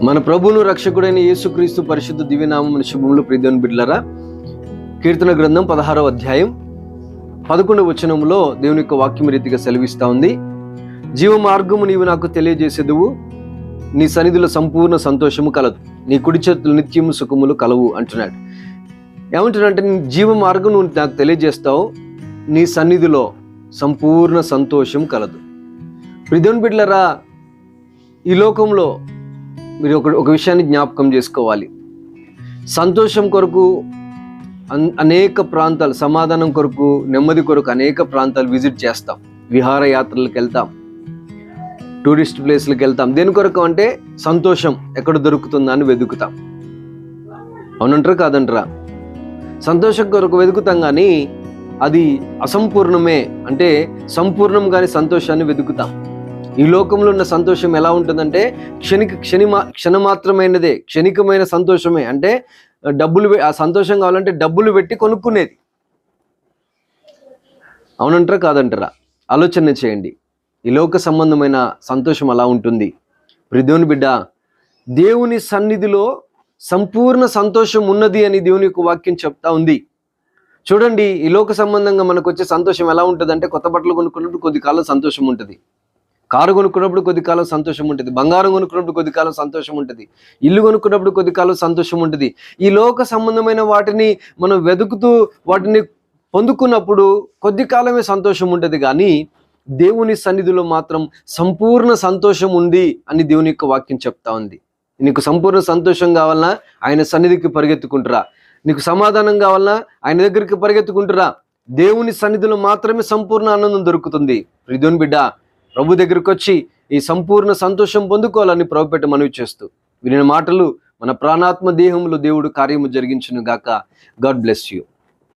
మన ప్రభువును రక్షకుడైన యేసుక్రీస్తు పరిశుద్ధ దివ్యనామమున శుభములు ప్రియదేవుని బిడ్డలారా, కీర్తన గ్రంథం 16వ అధ్యాయం 11వ వచనములో దేవుని యొక్క వాక్యం రీతిగా సెలవిస్తా ఉంది. జీవ మార్గము నీవు నాకు తెలియజేసేదువు, నీ సన్నిధిలో సంపూర్ణ సంతోషము కలదు, నీ కుడి చేతులు నిత్యము సుఖములు కలవు అంటున్నాడు. ఏమంటున్నాడంటే, నీ జీవ మార్గం నువ్వు నాకు తెలియజేస్తావు, నీ సన్నిధిలో సంపూర్ణ సంతోషం కలదు. ప్రియదేవుని బిడ్డలారా, ఈ లోకంలో మీరు ఒక విషయాన్ని జ్ఞాపకం చేసుకోవాలి. సంతోషం కొరకు అనేక ప్రాంతాలు, సమాధానం కొరకు, నెమ్మది కొరకు అనేక ప్రాంతాలు విజిట్ చేస్తాం. విహారయాత్రలకు వెళ్తాం, టూరిస్ట్ ప్లేస్లకు వెళ్తాం. దేని కొరకు అంటే సంతోషం ఎక్కడ దొరుకుతుందా అని వెతుకుతాం. అవునంటారా కాదంటారా? సంతోషం కొరకు వెతుకుతాం, కానీ అది అసంపూర్ణమే. అంటే సంపూర్ణం కాని సంతోషాన్ని వెతుకుతాం. ఈ లోకంలో ఉన్న సంతోషం ఎలా ఉంటుందంటే క్షణమాత్రమైనదే, క్షణికమైన సంతోషమే. అంటే ఆ సంతోషం కావాలంటే డబ్బులు పెట్టి కొనుక్కునేది. అవునంటారా కాదంటారా? ఆలోచన చేయండి. ఈ లోక సంబంధమైన సంతోషం అలా ఉంటుంది. ప్రియదేవుని బిడ్డ, దేవుని సన్నిధిలో సంపూర్ణ సంతోషం ఉన్నది అని దేవుని యొక్క వాక్యం చెప్తా ఉంది. చూడండి, ఈ లోక సంబంధంగా మనకు వచ్చే సంతోషం ఎలా ఉంటుంది అంటే, కొత్త బట్టలు కొనుక్కున్నప్పుడు కొద్ది కాలం సంతోషం ఉంటుంది, కారు కొనుక్కున్నప్పుడు కొద్ది కాలం సంతోషం ఉంటుంది, బంగారం కొనుక్కున్నప్పుడు కొద్ది కాలం సంతోషం ఉంటుంది, ఇల్లు కొనుక్కున్నప్పుడు కొద్ది కాలం సంతోషం ఉంటుంది. ఈ లోక సంబంధమైన వాటిని మనం వెతుకుతూ వాటిని పొందుకున్నప్పుడు కొద్ది కాలమే సంతోషం ఉంటుంది, కానీ దేవుని సన్నిధిలో మాత్రం సంపూర్ణ సంతోషం ఉంది అని దేవుని యొక్క వాక్యం చెప్తా ఉంది. నీకు సంపూర్ణ సంతోషం కావాలన్నా ఆయన సన్నిధికి పరిగెత్తుకుంటురా, నీకు సమాధానం కావాలన్నా ఆయన దగ్గరికి పరిగెత్తుకుంటురా. దేవుని సన్నిధిలో మాత్రమే సంపూర్ణ ఆనందం దొరుకుతుంది. ప్రియదేవుని బిడ్డ, ప్రభు దగ్గరికి వచ్చి ఈ సంపూర్ణ సంతోషం పొందుకోవాలని ప్రభుపేట మనవి చేస్తూ, వినిన మాటలు మన ప్రాణాత్మ దేహంలో దేవుడు కార్యము జరిగించును గాక. God bless you.